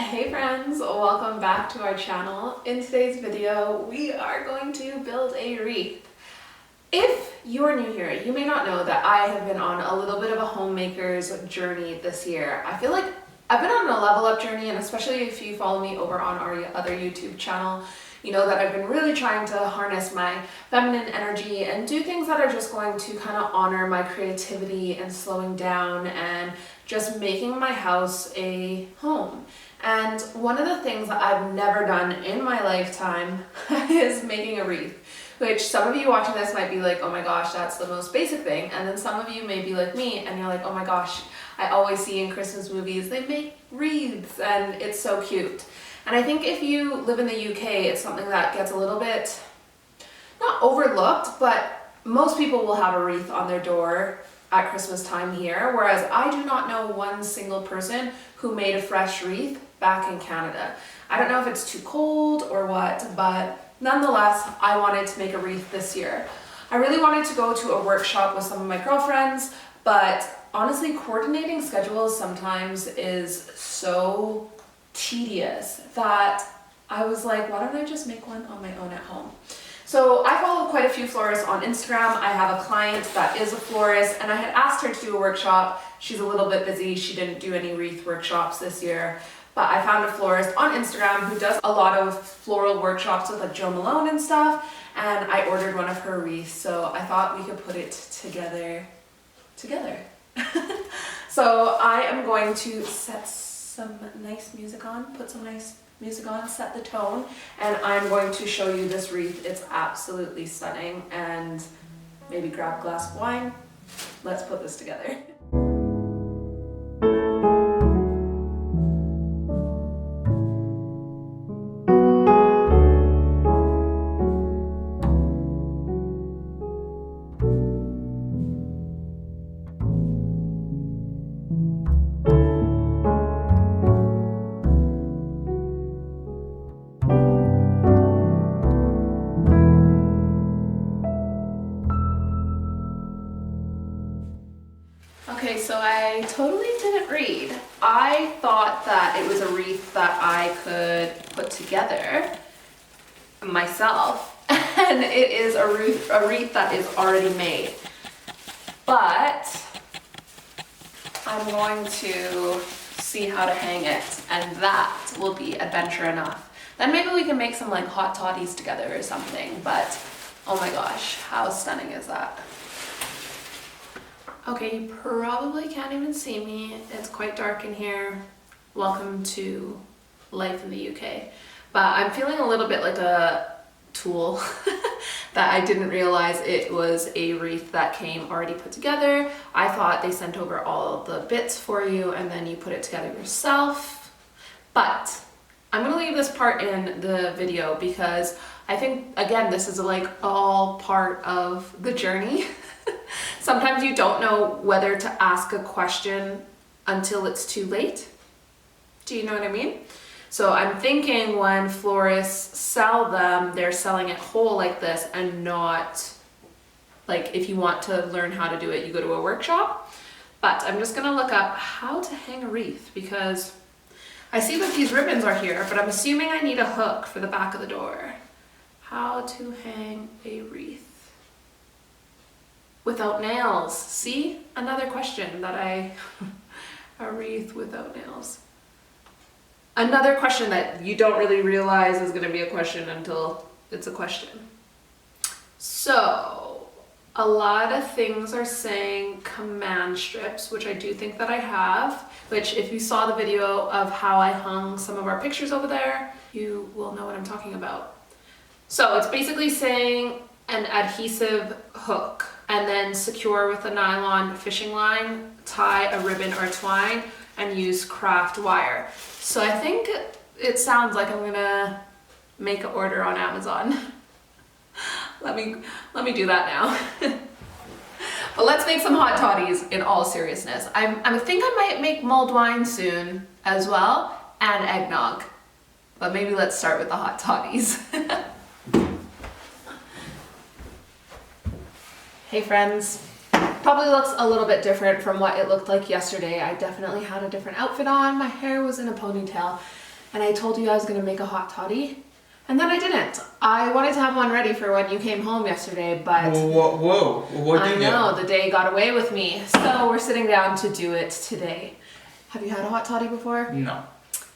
Hey friends, welcome back to our channel. In today's video, we are going to build a wreath. If you are new here, you may not know that I have been on a little bit of a homemaker's journey this year. I feel like I've been on a level up journey, and especially if you follow me over on our other YouTube channel, you know that I've been really trying to harness my feminine energy and do things that are just going to kind of honor my creativity and slowing down and just making my house a home. And one of the things that I've never done in my lifetime is making a wreath, which some of you watching this might be like, oh my gosh, that's the most basic thing. And then some of you may be like me and you're like, oh my gosh, I always see in Christmas movies, they make wreaths and it's so cute. And I think if you live in the UK, it's something that gets a little bit, not overlooked, but most people will have a wreath on their door at Christmas time here, whereas I do not know one single person who made a fresh wreath back in Canada. I don't know if it's too cold or what, but nonetheless, I wanted to make a wreath this year. I really wanted to go to a workshop with some of my girlfriends, but honestly, coordinating schedules sometimes is so tedious that I was like, why don't I just make one on my own at home? So I follow quite a few florists on Instagram. I have a client that is a florist and I had asked her to do a workshop. She's a little bit busy. She didn't do any wreath workshops this year, but I found a florist on Instagram who does a lot of floral workshops with like Joe Malone and stuff. And I ordered one of her wreaths. So I thought we could put it together. So I am going to set some nice music on, put some nice music on, set the tone, and I'm going to show you this wreath. It's absolutely stunning, and maybe grab a glass of wine. Let's put this together. Okay, so I totally didn't read. I thought that it was a wreath that I could put together myself, and it is a wreath that is already made. But I'm going to see how to hang it, and that will be adventure enough. Then maybe we can make some like hot toddies together or something, but oh my gosh, how stunning is that? Okay, you probably can't even see me. It's quite dark in here. Welcome to life in the UK. But I'm feeling a little bit like a tool that I didn't realize it was a wreath that came already put together. I thought they sent over all the bits for you and then you put it together yourself. But I'm gonna leave this part in the video because I think, again, this is like all part of the journey. Sometimes you don't know whether to ask a question until it's too late. Do you know what I mean? So I'm thinking when florists sell them, they're selling it whole like this and not like if you want to learn how to do it, you go to a workshop. But I'm just gonna look up how to hang a wreath because I see that these ribbons are here, but I'm assuming I need a hook for the back of the door. How to hang a wreath without nails. See, another question that a wreath without nails. Another question that you don't really realize is gonna be a question until it's a question. So, a lot of things are saying command strips, which I do think that I have, which if you saw the video of how I hung some of our pictures over there, you will know what I'm talking about. So it's basically saying an adhesive hook and then secure with a nylon fishing line, tie a ribbon or twine, and use craft wire. So I think it sounds like I'm gonna make an order on Amazon. Let me do that now. But let's make some hot toddies in all seriousness. I think I might make mulled wine soon as well, and eggnog. But maybe let's start with the hot toddies. Hey friends, probably looks a little bit different from what it looked like yesterday. I definitely had a different outfit on. My hair was in a ponytail and I told you I was gonna make a hot toddy, and then I didn't. I wanted to have one ready for when you came home yesterday, but Whoa, what did you? I know, the day got away with me. So we're sitting down to do it today. Have you had a hot toddy before? No.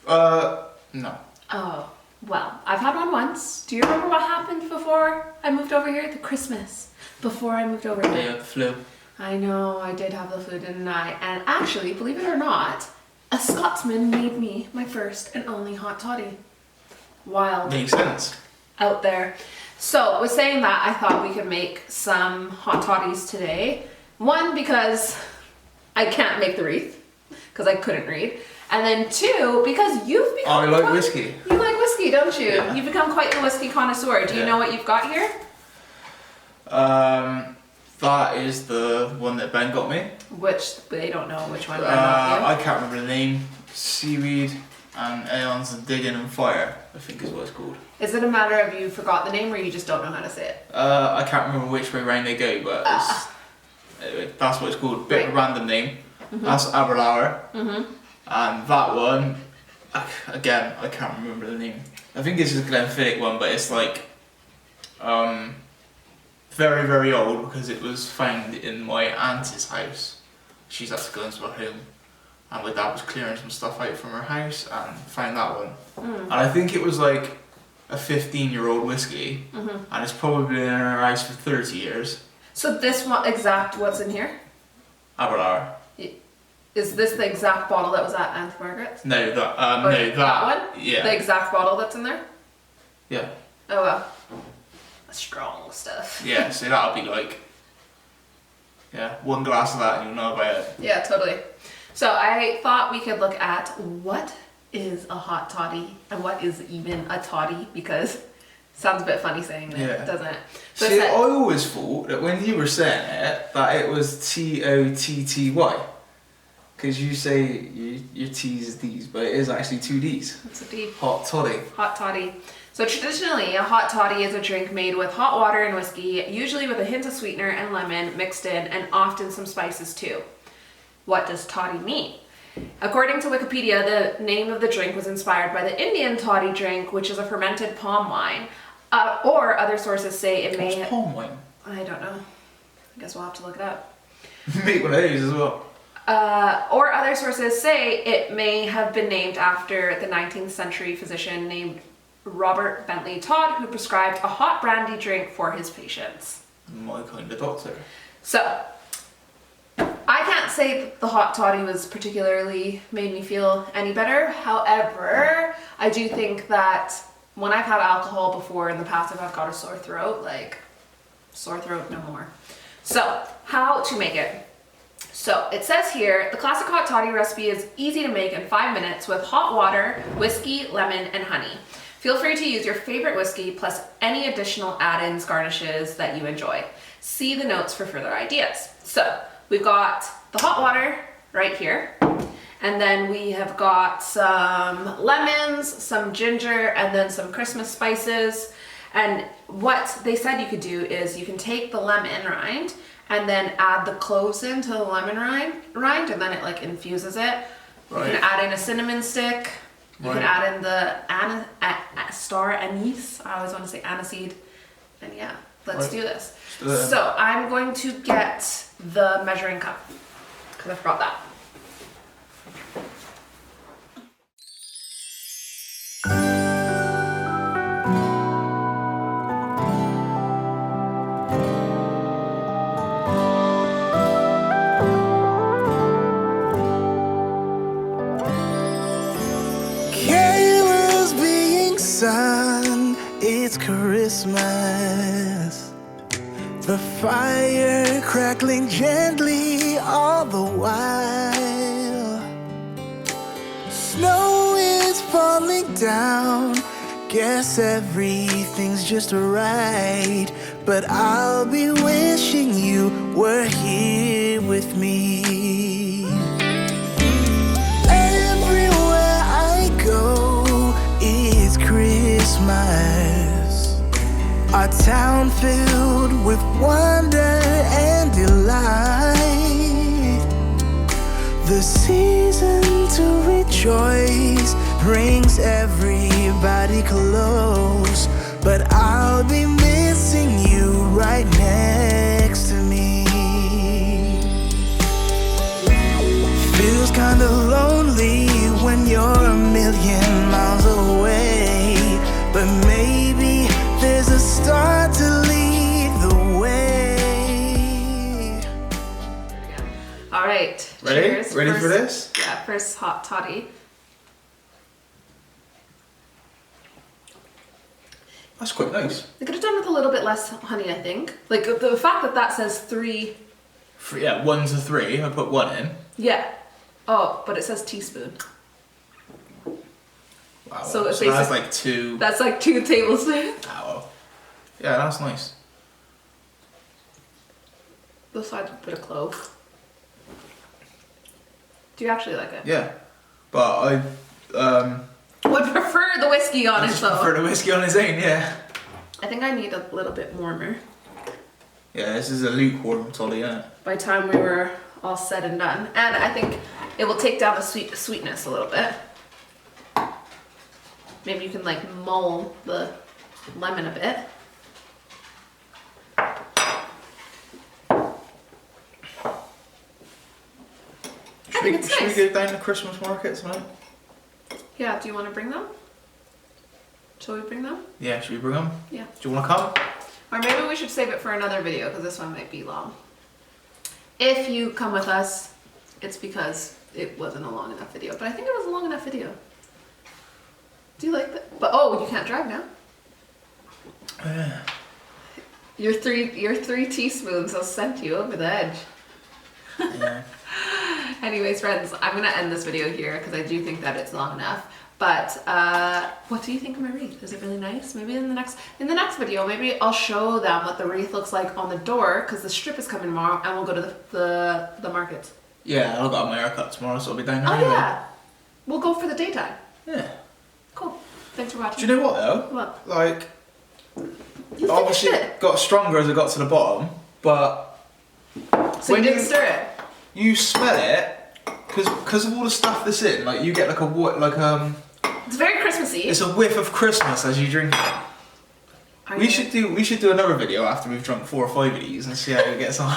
No. Oh, well, I've had one once. Do you remember what happened before I moved over here? The Christmas before I moved over here. Yeah, you had the flu. I know, I did have the flu, didn't I? And actually, believe it or not, a Scotsman made me my first and only hot toddy. Wild. Makes sense. Out there. So, with saying that, I thought we could make some hot toddies today. One, because I can't make the wreath, because I couldn't read. And then two, because you've become... Oh, I like whiskey. You like whiskey, don't you? Yeah. You've become quite the whiskey connoisseur. Do you know what you've got here? That is the one that Ben got me. Which, they don't know which one I got you. I can't remember the name. Seaweed and Aeons and Digging and Fire, I think is what it's called. Is it a matter of you forgot the name or you just don't know how to say it? I can't remember which way round they go, but anyway, that's what it's called. Bit of a random name. That's Aberlour. And that one, again, I can't remember the name. I think this is a Glenfiddich one, but it's like very, very old because it was found in my aunt's house. She's had to go into her home, and my dad was clearing some stuff out from her house and found that one. And I think it was like a 15-year-old whiskey, and it's probably been in her house for 30 years. So this one, what's in here? Aberlour. Is this the exact bottle that was at Aunt Margaret's? No, that one? Yeah. The exact bottle that's in there? Yeah. Oh well. Strong stuff. Yeah, so that'll be like, one glass of that and you'll know about it. Yeah, totally. So I thought we could look at what is a hot toddy and what is even a toddy, because it sounds a bit funny saying it, doesn't it? So see, I always thought that when you were saying it, that it was Totty. Because you say your T's is D's, but it is actually two D's. It's a D. Hot toddy. Hot toddy. So traditionally, a hot toddy is a drink made with hot water and whiskey, usually with a hint of sweetener and lemon mixed in, and often some spices too. What does toddy mean? According to Wikipedia, the name of the drink was inspired by the Indian toddy drink, which is a fermented palm wine. Or other sources say it may... What's palm wine? I don't know. I guess we'll have to look it up. Make one of these as well. Or other sources say it may have been named after the 19th century physician named Robert Bentley Todd, who prescribed a hot brandy drink for his patients. My kind of doctor. So, I can't say that the hot toddy was particularly made me feel any better. However, I do think that when I've had alcohol before in the past, if I've got a sore throat, sore throat no more. So, how to make it? So it says here, the classic hot toddy recipe is easy to make in 5 minutes with hot water, whiskey, lemon, and honey. Feel free to use your favorite whiskey plus any additional add-ins, garnishes that you enjoy. See the notes for further ideas. So we've got the hot water right here, and then we have got some lemons, some ginger, and then some Christmas spices. And what they said you could do is you can take the lemon rind and then add the cloves into the lemon rind, and then it infuses it. Right. You can add in a cinnamon stick. You can add in the star anise. I always want to say aniseed. And yeah, let's do this. So I'm going to get the measuring cup because I forgot that. It's Christmas, the fire crackling gently all the while. Snow is falling down, guess everything's just right. But I'll be wishing you were here with me. Everywhere I go, it's Christmas. Our town filled with wonder and delight. The season to rejoice, brings everybody close, but I'll be missing you right next to me. Feels kinda lonely when you're a million miles away, but maybe there's a star to lead the way. All right. Ready? Cheers. Ready for this? Yeah, first hot toddy. That's quite nice. They could have done with a little bit less honey, I think. Like the fact that that says 3. Yeah, 1 to 3. I put 1 in. Yeah. Oh, but it says teaspoon. Wow. So it's that's like 2. That's like 2 tablespoons. Wow. Yeah, that's nice. This side a bit of clove. Do you actually like it? Yeah, but I Would prefer the whiskey on I it just though. prefer the whiskey on its own. Yeah. I think I need a little bit warmer. Yeah, this is a lukewarm toddy, isn't it? By the time we were all said and done, and I think it will take down the sweetness a little bit. Maybe you can like mull the lemon a bit. I think it's Should nice. we go down to Christmas market tonight? Yeah, do you want to bring them? Shall we bring them? Yeah, should we bring them? Yeah. Do you want to come? Or maybe we should save it for another video because this one might be long. If you come with us, it's because it wasn't a long enough video. But I think it was a long enough video. Do you like that? But oh, you can't drive now. Your three teaspoons will send you over the edge. Yeah. Anyways, friends, I'm gonna end this video here because I do think that it's long enough. But what do you think of my wreath? Is it really nice? Maybe in the next video, maybe I'll show them what the wreath looks like on the door because the strip is coming tomorrow, and we'll go to the market. Yeah, I've got my haircut tomorrow, so I'll be down there. Oh anyway. yeah, we'll go for the daytime. Yeah. Cool. Thanks for watching. Do you know what though? What? Like, You obviously finished it. got stronger as I got to the bottom, but So when you didn't you- stir it. you smell it because of all the stuff that's in. Like you get like It's very Christmassy. it's a whiff of Christmas as you drink it. Are We you- should do another video after we've drunk 4 or 5 of these and see how it gets on.